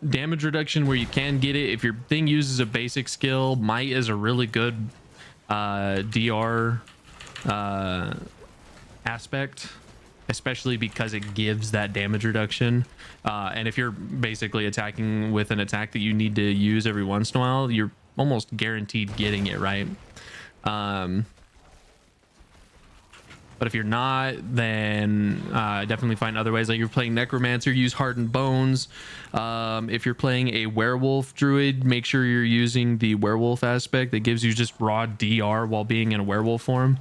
damage reduction where you can get it. If your thing uses a basic skill, might is a really good DR aspect, especially because it gives that damage reduction. And if you're basically attacking with an attack that you need to use every once in a while, you're almost guaranteed getting it, right? But if you're not, then definitely find other ways. Like you're playing Necromancer, use Hardened Bones. If you're playing a Werewolf Druid, make sure you're using the Werewolf aspect that gives you just raw DR while being in a werewolf form.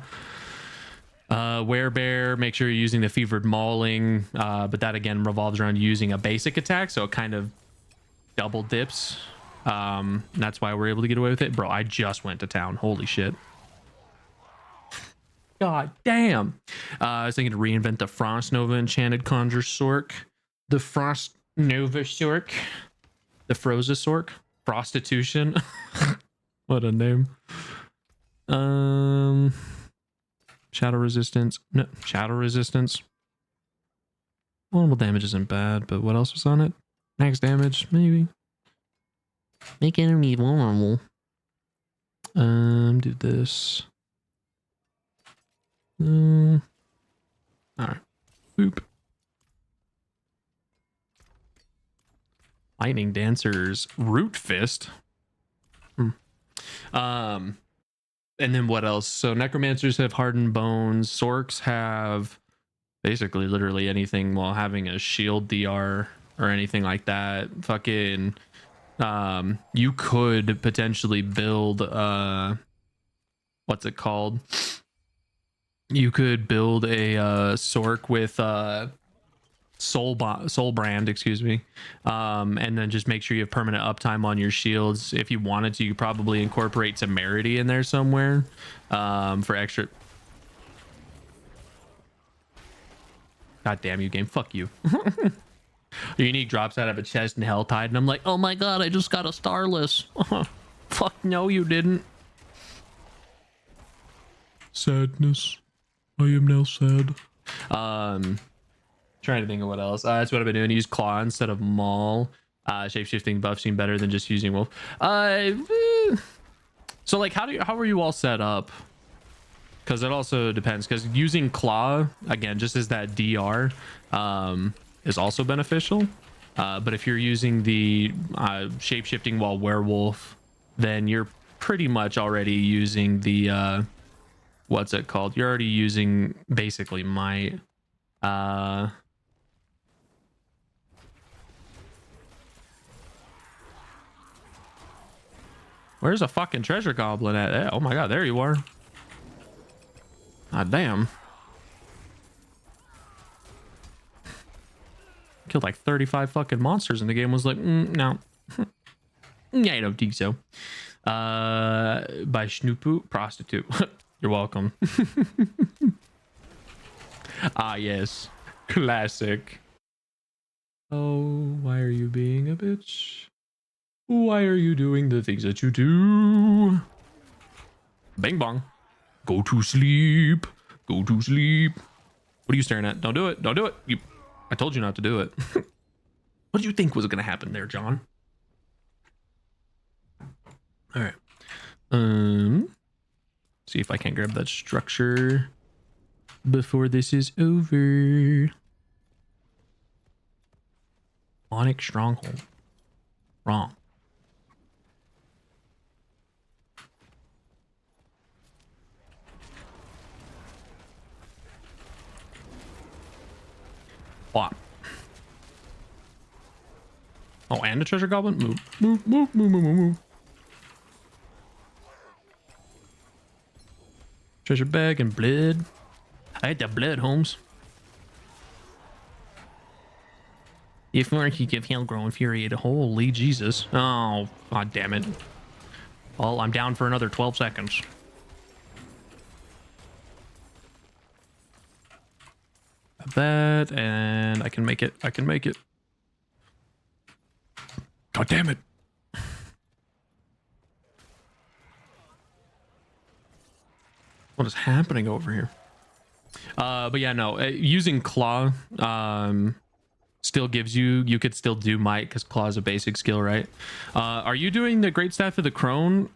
Werebear, make sure you're using the Fevered Mauling, but that again revolves around using a basic attack, so it kind of double dips. That's why we're able to get away with it. Bro, I just went to town. Holy shit. God damn. I was thinking to reinvent the Frost Nova Enchanted Conjure Sork. The Frost Nova Sork. The Froza Sork. Prostitution. What a name. Shadow resistance. No, shadow resistance. Vulnerable damage isn't bad, but what else was on it? Max damage, maybe. Make enemy vulnerable. Do this. All right. Boop. Lightning Dancer's Root Fist. And then what else? So Necromancers have Hardened Bones. Sorks have basically literally anything while having a shield DR or anything like that. Fucking you could potentially build what's it called? You could build a Sork with Soul Brand, excuse me, and then just make sure you have permanent uptime on your shields. If you wanted to, you could probably incorporate Temerity in there somewhere for extra. God damn you, game! Fuck you. Your unique drops out of a chest and Helltide, and I'm like, oh my god, I just got a Starless. Fuck no, you didn't. Sadness. I am now sad. Trying to think of what else. That's what I've been doing. Use Claw instead of Maul. Shape-shifting buff seem better than just using Wolf. So like, how are you all set up? Because it also depends. Because using Claw again, just as that DR, is also beneficial. But if you're using the shape-shifting while Werewolf, then you're pretty much already using the what's it called? You're already using basically Might. Where's a fucking treasure goblin at? Oh my god, there you are. Ah, damn. Killed like 35 fucking monsters in the game. Was like, no. Yeah, I don't think so. By Schnoopu, prostitute. You're welcome. Ah, yes. Classic. Oh, why are you being a bitch? Why are you doing the things that you do? Bang bong. Go to sleep. Go to sleep. What are you staring at? Don't do it. Don't do it. I told you not to do it. What do you think was going to happen there, John? All right. See if I can grab that structure before this is over. Onyx Stronghold. Wrong. What? Oh, and a treasure goblin? Move, move, move, move, move, move. Treasure bag and blood. I had that blood, Holmes. If more you give Hellgrow infuriated. Holy Jesus. Oh, god damn it. Well, I'm down for another 12 seconds. That, and I can make it. I can make it. God damn it. What is happening over here? But yeah, no, using Claw still gives you could still do might because claw is a basic skill, right? Are you doing the great staff of the crone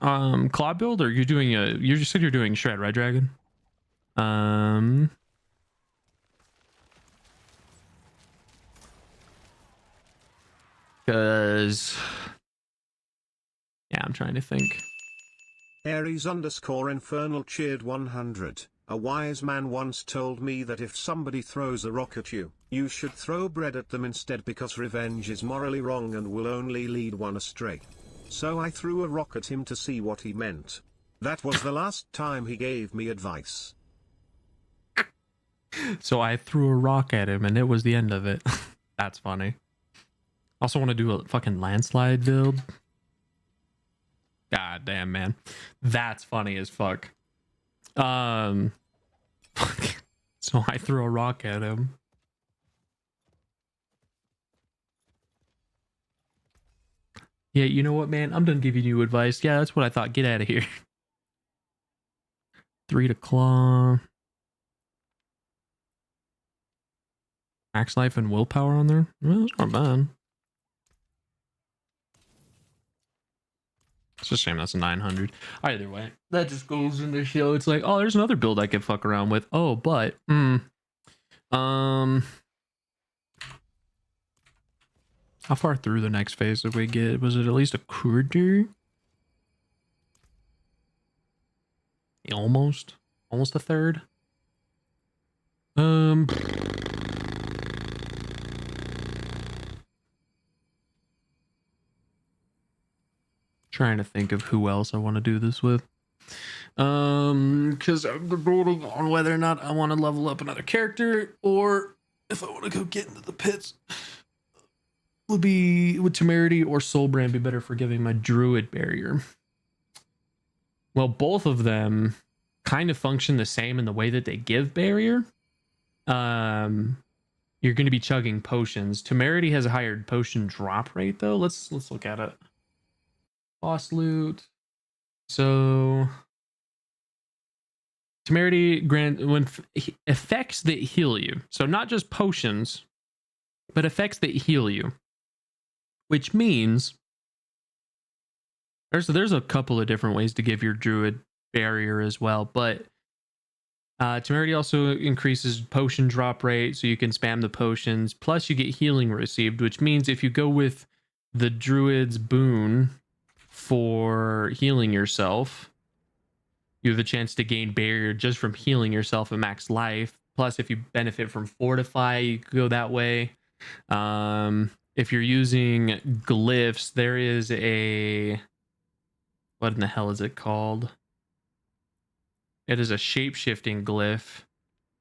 claw build, or are you doing you just said you're doing shred, right, Dragon? Because yeah, I'm trying to think. Aries_infernal cheered 100. A wise man once told me that if somebody throws a rock at you, you should throw bread at them instead, because revenge is morally wrong and will only lead one astray. So I threw a rock at him to see what he meant. That was the last time he gave me advice. So I threw a rock at him and it was the end of it. That's funny. Also want to do a fucking landslide build. God damn, man. That's funny as fuck. So I threw a rock at him. Yeah, you know what, man? I'm done giving you advice. Yeah, that's what I thought. Get out of here. 3 to claw. Max life and willpower on there? Well, it's not bad. It's a shame that's a 900. Either way, that just goes in the show. It's like, oh, there's another build I could fuck around with. Oh, but how far through the next phase did we get? Was it at least a quarter? Almost a third. Trying to think of who else I want to do this with. Because I'm debating on whether or not I want to level up another character, or if I want to go get into the pits. Would Temerity or Soulbrand be better for giving my druid barrier? Well, both of them kind of function the same in the way that they give barrier. You're going to be chugging potions. Temerity has a higher potion drop rate, though. Let's look at it. Boss loot. So Temerity grant when effects that heal you. So not just potions, but effects that heal you. Which means there's a couple of different ways to give your druid barrier as well, but Temerity also increases potion drop rate, so you can spam the potions. Plus, you get healing received, which means if you go with the druid's boon for healing yourself, you have a chance to gain barrier just from healing yourself at max life. Plus, if you benefit from fortify, you could go that way. If you're using glyphs, there is a, what in the hell is it called? It is a shape-shifting glyph.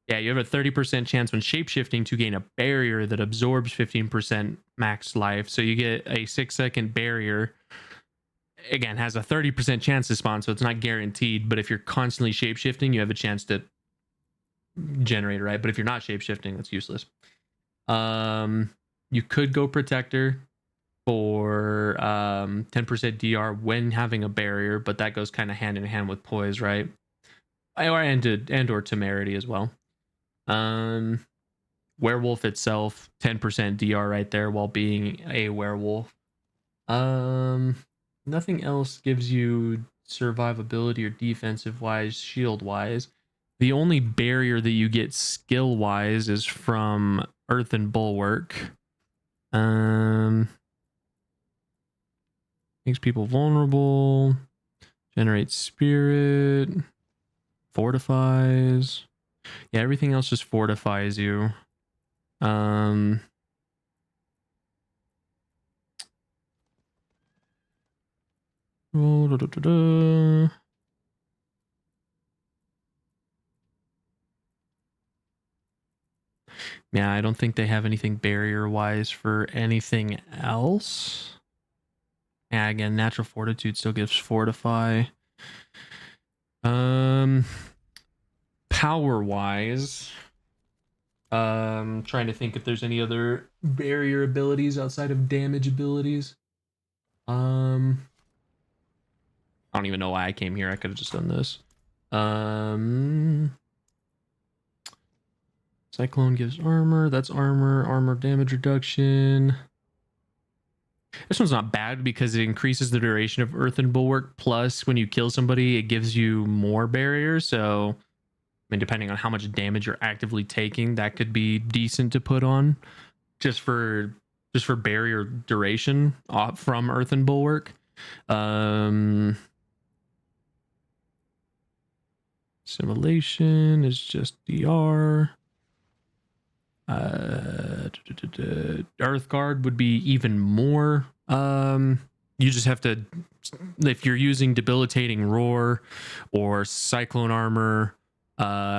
Yeah, you have a 30% chance when shape-shifting to gain a barrier that absorbs 15% max life. So you get a 6-second barrier. Again, has a 30% chance to spawn, so it's not guaranteed. But if you're constantly shape-shifting, you have a chance to generate it, right? But if you're not shape-shifting, that's useless. You could go Protector for 10% DR when having a barrier, but that goes kind of hand in hand with Poise, right? Or Temerity as well. Werewolf itself, 10% DR right there while being a werewolf. Nothing else gives you survivability or defensive wise, shield wise. The only barrier that you get skill wise is from Earthen Bulwark. Makes people vulnerable. Generates spirit. Fortifies. Yeah, everything else just fortifies you. Yeah, I don't think they have anything barrier wise for anything else. Yeah, again, natural fortitude still gives fortify. Power wise, trying to think if there's any other barrier abilities outside of damage abilities. I don't even know why I came here. I could have just done this. Cyclone gives armor. That's armor. Armor damage reduction. This one's not bad because it increases the duration of Earthen Bulwark. Plus, when you kill somebody, it gives you more barriers. So, I mean, depending on how much damage you're actively taking, that could be decent to put on just for barrier duration from Earthen Bulwark. Simulation is just DR. Earth Guard would be even more. You just have to, if you're using debilitating roar or cyclone armor,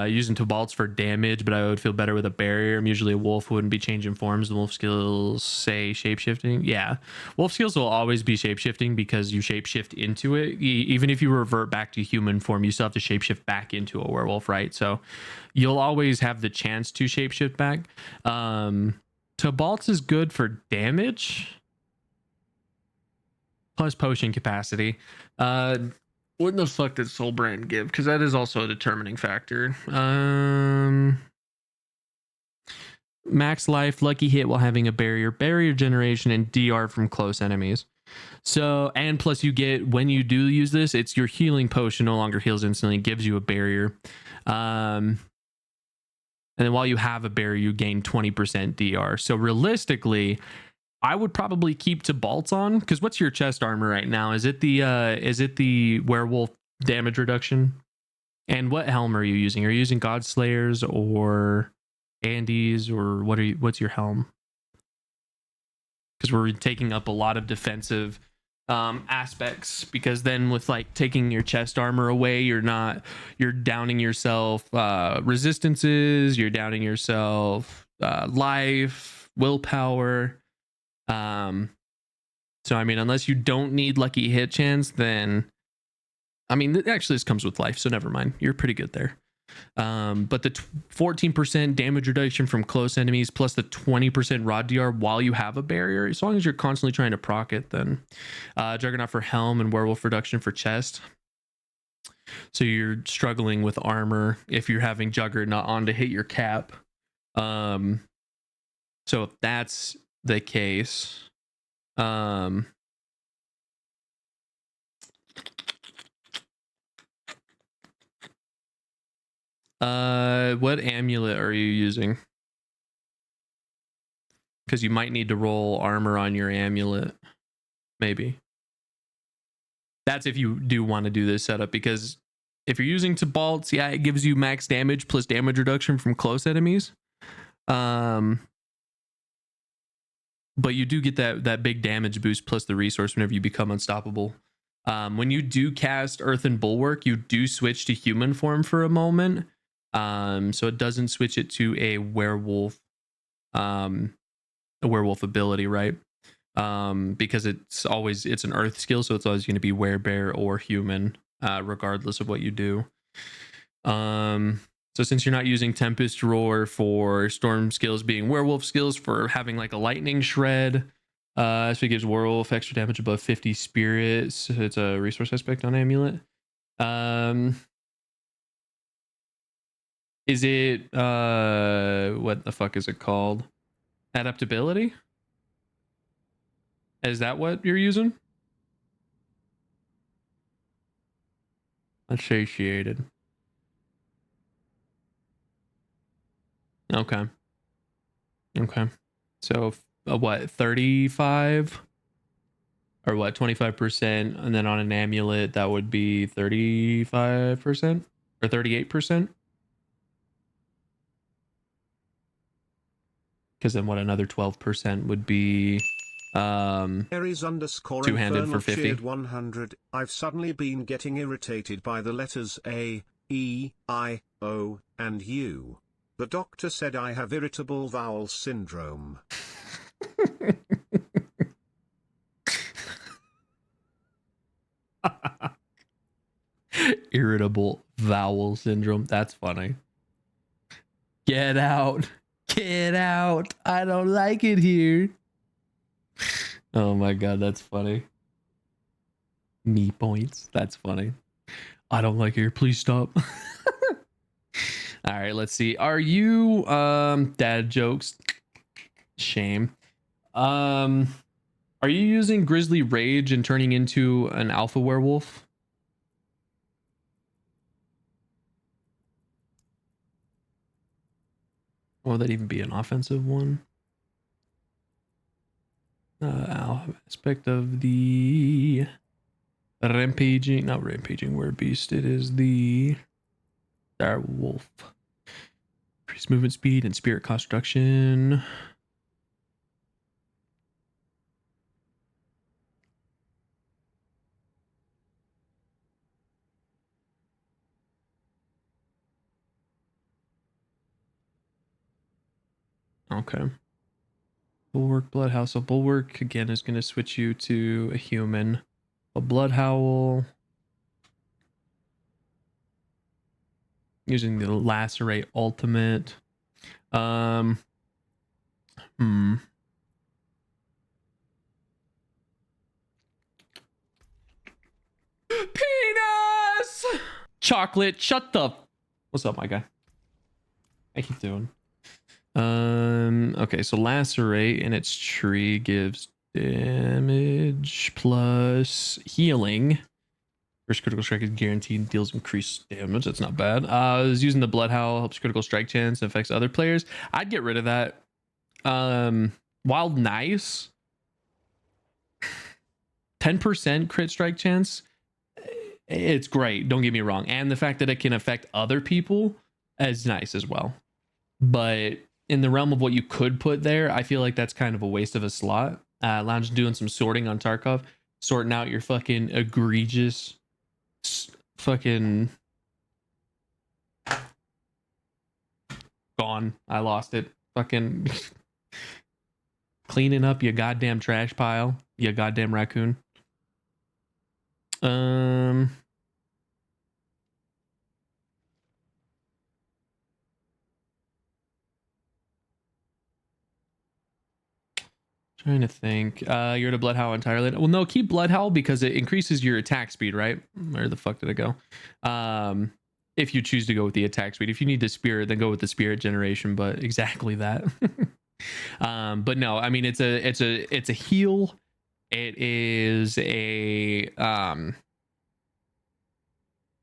using Tobalts for damage, but I would feel better with a barrier. Usually a wolf wouldn't be changing forms. The wolf skills say shapeshifting. Yeah, wolf skills will always be shapeshifting because you shapeshift into it. Even if you revert back to human form, you still have to shapeshift back into a werewolf, right? So you'll always have the chance to shapeshift back. Tobalts is good for damage plus potion capacity. What the fuck did Soulbrand give? Because that is also a determining factor. Max life, lucky hit while having a barrier generation, and DR from close enemies. So, and plus you get, when you do use this, it's your healing potion no longer heals instantly, gives you a barrier. And then while you have a barrier, you gain 20% DR. So realistically, I would probably keep Tobalts on, because what's your chest armor right now? Is it the werewolf damage reduction? And what helm are you using? Are you using Godslayers or Andes, or what's your helm? Because we're taking up a lot of defensive aspects, because then with like taking your chest armor away, you're downing yourself resistances, you're downing yourself life, willpower. So I mean, unless you don't need lucky hit chance, then I mean, actually this comes with life, so never mind. You're pretty good there. But the 14% damage reduction from close enemies plus the 20% rod DR while you have a barrier, as long as you're constantly trying to proc it, then Juggernaut for helm and werewolf reduction for chest. So you're struggling with armor if you're having Juggernaut on to hit your cap. So if that's the case, what amulet are you using? Because you might need to roll armor on your amulet. Maybe. That's if you do want to do this setup, because if you're using Tobalts, yeah, it gives you max damage plus damage reduction from close enemies. But you do get that big damage boost plus the resource whenever you become unstoppable. When you do cast Earthen Bulwark, you do switch to human form for a moment. So it doesn't switch it to a werewolf ability, right? Because it's an earth skill, so it's always going to be werebear or human, regardless of what you do. So since you're not using Tempest Roar for storm skills being werewolf skills, for having like a lightning shred, so it gives werewolf extra damage above 50 spirits. It's a resource aspect on amulet. Is it what the fuck is it called? Adaptability? Is that what you're using? Associated. Okay. So what, 35 or what, 25%, and then on an amulet that would be 35% or 38%? Because then what, another 12% would be Aries underscore two-handed for 50. 100. I've suddenly been getting irritated by the letters A, E, I, O, and U. The doctor said I have irritable bowel syndrome. Irritable bowel syndrome. That's funny. Get out. Get out. I don't like it here. Oh my god, that's funny. Me points. That's funny. I don't like it here. Please stop. All right, let's see. Are you dad jokes? Shame. Are you using Grizzly Rage and turning into an alpha werewolf? Or would that even be an offensive one? Aspect of the rampaging, not rampaging were beast. It is the dire wolf. Increased movement speed and spirit cost reduction. Okay. Bulwark, Bloodhowl. So Bulwark again is going to switch you to a human. A Bloodhowl. Using the Lacerate ultimate. Hmm. Penis! Chocolate, shut the. What's up, my guy? How you doing? Okay, so Lacerate in its tree gives damage plus healing. First critical strike is guaranteed, deals increased damage. That's not bad. I was using the Bloodhowl, helps critical strike chance, affects other players. I'd get rid of that. While nice, 10% crit strike chance, it's great. Don't get me wrong. And the fact that it can affect other people is nice as well. But in the realm of what you could put there, I feel like that's kind of a waste of a slot. Lounge doing some sorting on Tarkov, sorting out your fucking egregious fucking gone. I lost it. Fucking cleaning up your goddamn trash pile, you goddamn raccoon. Trying to think. You're at a Bloodhowl entirely. Well, no, keep Bloodhowl because it increases your attack speed, right? Where the fuck did it go? If you choose to go with the attack speed. If you need the spirit, then go with the spirit generation, but exactly that. But no, I mean it's a heal. It is a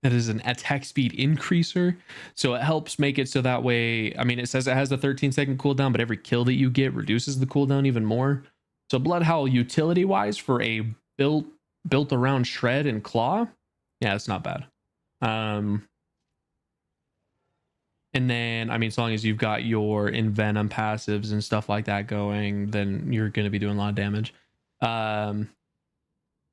it is an attack speed increaser, so it helps make it so that way. I mean, it says it has a 13-second cooldown, but every kill that you get reduces the cooldown even more. So Bloodhowl utility wise for a built around shred and claw, yeah, it's not bad. And then I mean, as long as you've got your envenom passives and stuff like that going, then you're going to be doing a lot of damage.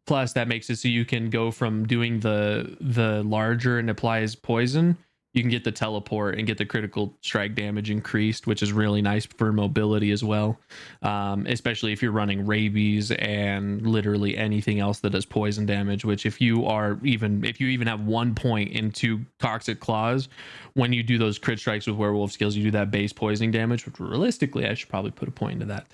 Plus that makes it so you can go from doing the larger and applies poison, you can get the teleport and get the critical strike damage increased, which is really nice for mobility as well. Especially if you're running rabies and literally anything else that does poison damage, which if you even have 1 point into toxic claws, when you do those crit strikes with werewolf skills, you do that base poisoning damage, which realistically I should probably put a point into that.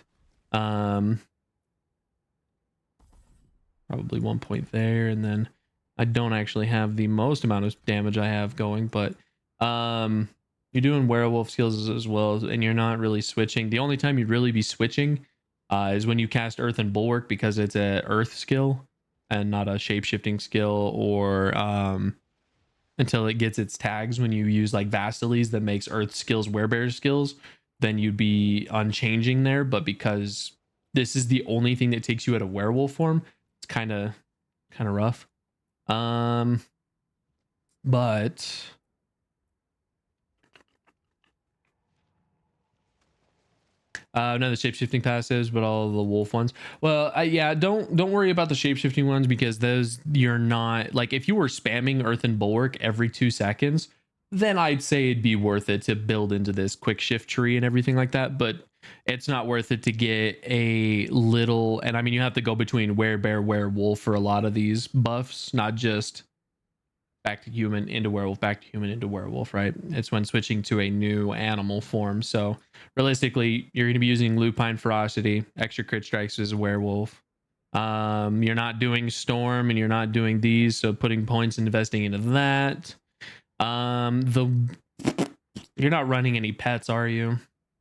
Probably 1 point there, and then I don't actually have the most amount of damage I have going, but you're doing werewolf skills as well, and you're not really switching. The only time you'd really be switching is when you cast Earth and Bulwark, because it's a Earth skill and not a shape-shifting skill, or until it gets its tags when you use like Vastiles that makes Earth skills werebear skills, then you'd be unchanging there. But because this is the only thing that takes you at a werewolf form, it's kind of rough. But none of the shape-shifting passives, but all the wolf ones. Well, yeah, don't worry about the shape-shifting ones, because those, you're not like, if you were spamming Earth and Bulwark every 2 seconds, then I'd say it'd be worth it to build into this quick shift tree and everything like that. But it's not worth it to get a little, and I mean, you have to go between werebear, werewolf for a lot of these buffs, not just back to human into werewolf, back to human into werewolf, right? It's when switching to a new animal form. So realistically, you're going to be using lupine ferocity, extra crit strikes as a werewolf. You're not doing storm and you're not doing these, so putting points and investing into that. The You're not running any pets, are you?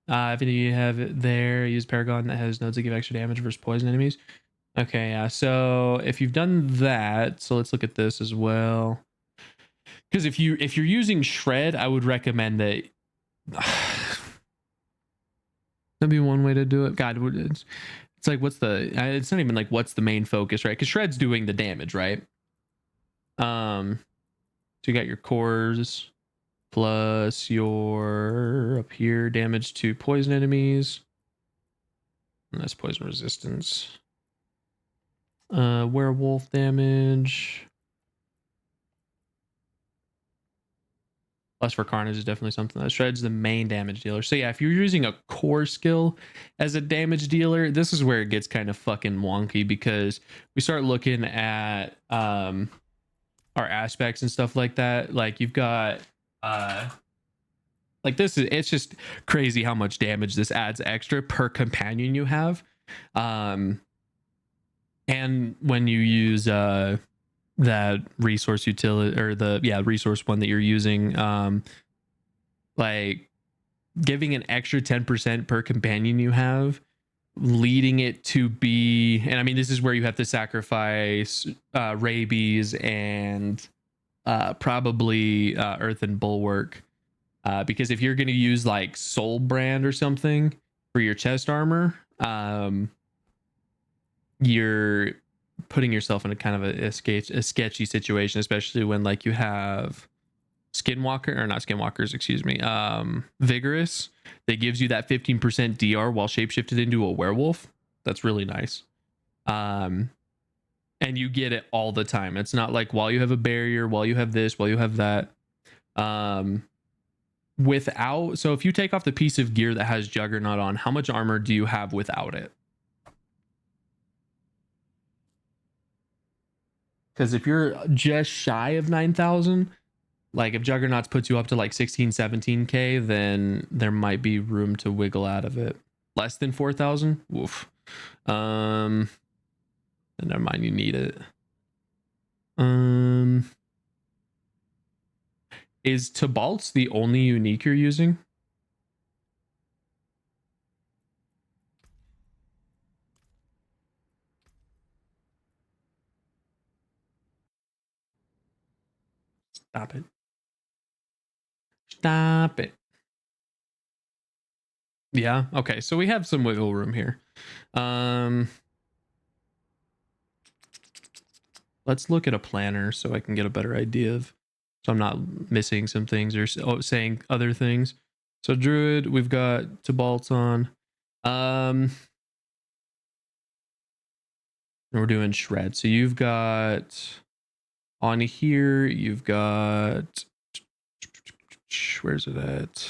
If you have it there, use Paragon that has nodes that give extra damage versus poison enemies. Okay, yeah. So if you've done that, so let's look at this as well. Because if you're using Shred, I would recommend that. That'd be one way to do it. God, it's like what's the? It's not even like what's the main focus, right? Because Shred's doing the damage, right? So you got your cores plus your up here damage to poison enemies. And that's poison resistance. Werewolf damage. Plus for Carnage is definitely something that Shred's the main damage dealer. So yeah, if you're using a core skill as a damage dealer, this is where it gets kind of fucking wonky because we start looking at our aspects and stuff like that. Like you've got like this is it's just crazy how much damage this adds extra per companion you have. And when you use that resource utility or the resource one that you're using, like giving an extra 10% per companion you have, leading it to be, and I mean this is where you have to sacrifice rabies and probably earthen bulwark, because if you're going to use like soul brand or something for your chest armor, you're putting yourself in a kind of a sketchy situation, especially when like you have skinwalker or not skinwalkers, excuse me, vigorous that gives you that 15% dr while shapeshifted into a werewolf. That's really nice. And you get it all the time. It's not like while you have a barrier, while you have this, while you have that. Without, so if you take off the piece of gear that has Juggernaut on, how much armor do you have without it? Because if you're just shy of 9,000, like if Juggernauts puts you up to like 16, 17k, then there might be room to wiggle out of it. Less than 4,000, woof. Then never mind, you need it. Is Tibalt's the only unique you're using? Stop it. Stop it. Yeah, okay, so we have some wiggle room here. Let's look at a planner so I can get a better idea of, so I'm not missing some things or saying other things. So Druid, we've got Tibalt on. We're doing Shred. So you've got on here, you've got, where's it at?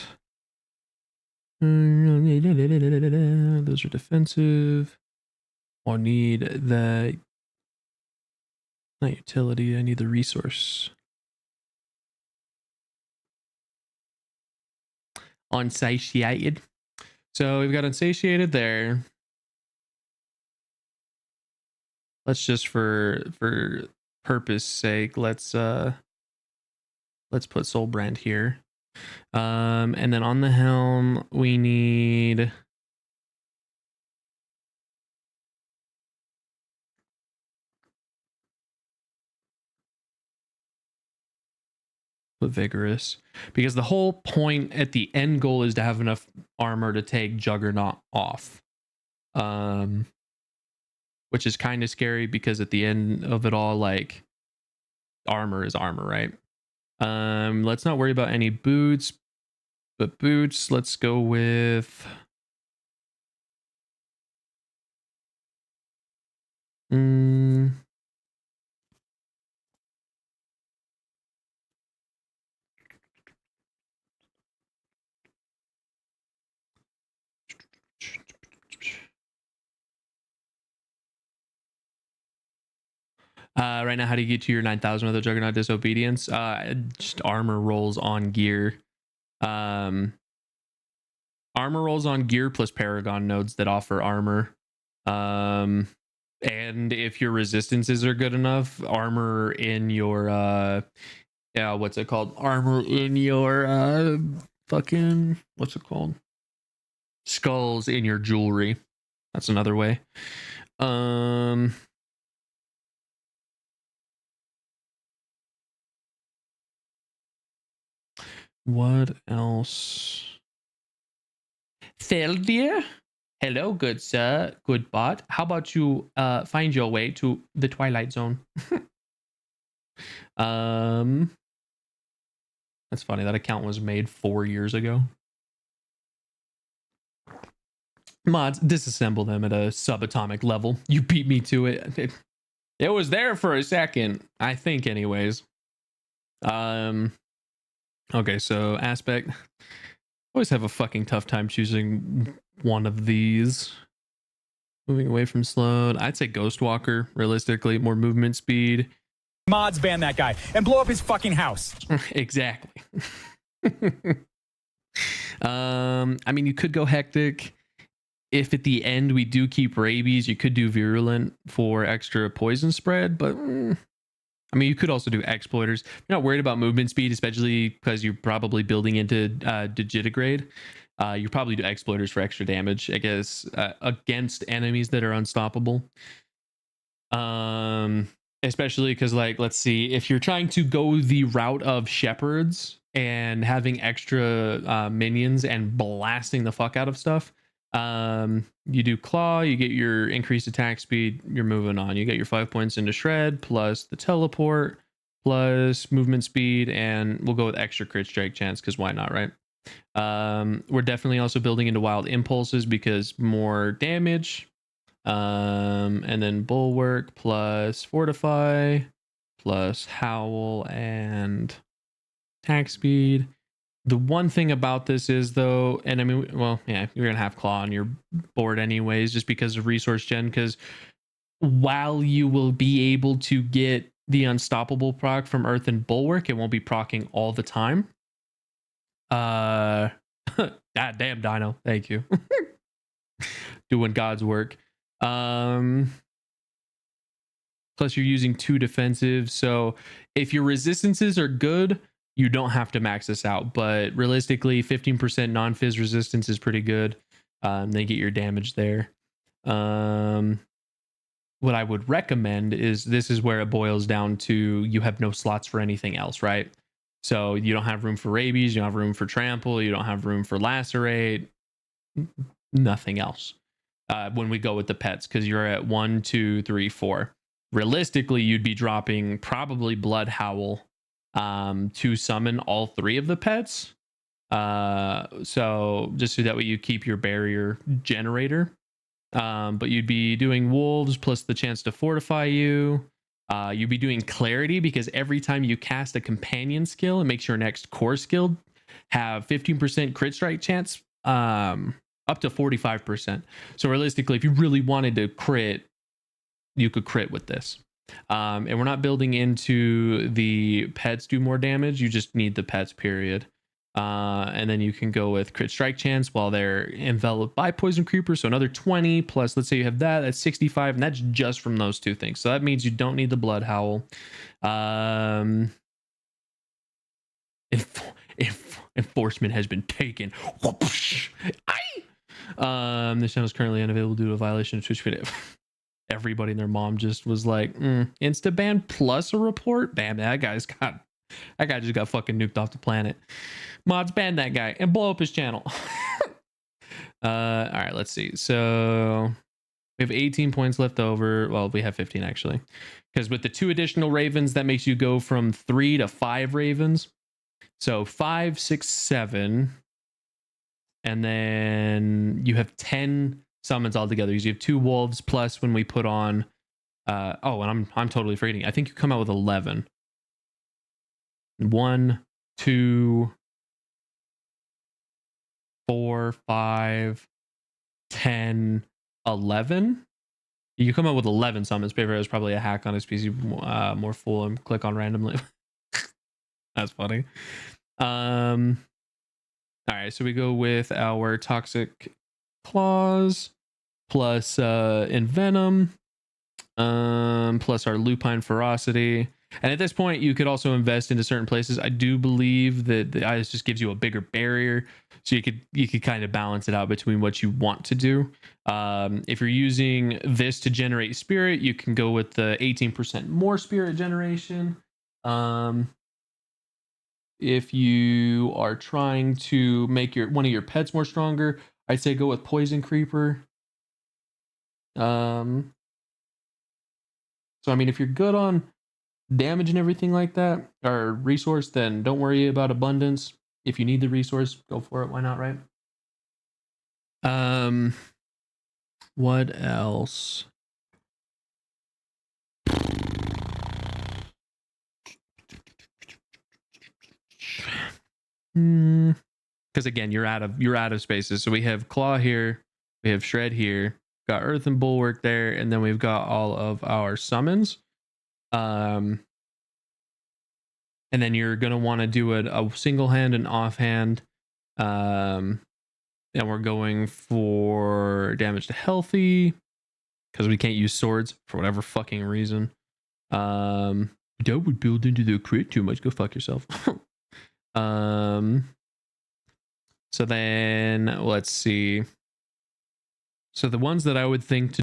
Those are defensive. I need the, not utility, I need the resource. Unsatiated. So we've got unsatiated there. Let's just for purpose sake, let's put Soul Brand here. And then on the helm, we need put Vigorous, because the whole point at the end goal is to have enough armor to take Juggernaut off. Which is kind of scary because at the end of it all, like armor is armor, right? Let's not worry about any boots, but boots, let's go with right now, how do you get to your 9,000 with a Juggernaut Disobedience? Just armor rolls on gear. Armor rolls on gear plus Paragon nodes that offer armor. And if your resistances are good enough, armor in your what's it called? Armor in your fucking, what's it called? Skulls in your jewelry. That's another way. What else? Theldia? Hello, good sir, good bot. How about you find your way to the Twilight Zone? That's funny. That account was made 4 years ago. Mods, disassemble them at a subatomic level. You beat me to it. It was there for a second, I think, anyways. Okay, so aspect. Always have a fucking tough time choosing one of these. Moving away from slowed. I'd say Ghost Walker, realistically, more movement speed. Mods ban that guy and blow up his fucking house. Exactly. I mean, you could go hectic. If at the end we do keep rabies, you could do virulent for extra poison spread, but I mean, you could also do exploiters. You're not worried about movement speed, especially because you're probably building into digitigrade. You probably do exploiters for extra damage, I guess, against enemies that are unstoppable. Especially because, like, let's see, if you're trying to go the route of shepherds and having extra minions and blasting the fuck out of stuff, you do claw, you get your increased attack speed, you're moving on. You get your 5 points into shred plus the teleport plus movement speed, and we'll go with extra crit strike chance because why not, right? We're definitely also building into wild impulses because more damage. And then bulwark plus fortify plus howl and attack speed. The one thing about this is, though, and I mean, well, yeah, you're gonna have claw on your board anyways, just because of resource gen. Because while you will be able to get the unstoppable proc from earth and bulwark, it won't be procking all the time. God damn, Dino, thank you. Doing God's work. Plus you're using 2 defensive, so if your resistances are good, you don't have to max this out, but realistically 15% non-phys resistance is pretty good. They get your damage there. What I would recommend is, this is where it boils down to, you have no slots for anything else, right? So you don't have room for rabies, you don't have room for trample, you don't have room for lacerate, nothing else. When we go with the pets, because you're at 1, 2, 3, 4. Realistically, you'd be dropping probably Blood Howl to summon all 3 of the pets. So just so that way you keep your barrier generator. But you'd be doing wolves plus the chance to fortify you. You'd be doing clarity because every time you cast a companion skill, it makes your next core skill have 15% crit strike chance. Up to 45%. So realistically, if you really wanted to crit, you could crit with this. And we're not building into the pets do more damage. You just need the pets, period. And then you can go with crit strike chance while they're enveloped by poison creeper. So another 20 plus, let's say you have that, that's 65, and that's just from those 2 things. So that means you don't need the blood howl. If enforcement has been taken. This channel is currently unavailable due to a violation of Twitch video. Everybody and their mom just was like, insta ban plus a report. Bam, that guy just got fucking nuked off the planet. Mods ban that guy and blow up his channel. All right, let's see. So we have 18 points left over. Well, we have 15 actually, because with the 2 additional ravens, that makes you go from 3 to 5 ravens. So 5, 6, 7. And then you have 10 summons altogether. You have 2 wolves plus when we put on and I'm totally forgetting. I think you come out with 11. 1, 2, 4, 5, 10, 11. You come out with 11 summons. Paper has probably a hack on his PC more full and click on randomly. That's funny. All right, so we go with our toxic claws plus envenom, plus our lupine ferocity. And at this point, you could also invest into certain places. I do believe that the ice just gives you a bigger barrier, so you could kind of balance it out between what you want to do. If you're using this to generate spirit, you can go with the 18% more spirit generation. If you are trying to make one of your pets more stronger, I'd say go with poison creeper. So I mean, if you're good on damage and everything like that, or resource, then don't worry about abundance. If you need the resource, go for it. Why not, right? What else? Because again, you're out of spaces. So we have claw here, we have shred here, got earth and bulwark there, and then we've got all of our summons. And then you're gonna want to do a single hand and offhand. And we're going for damage to healthy because we can't use swords for whatever fucking reason. That would build into the crit too much. Go fuck yourself. So then let's see. So the ones that I would think to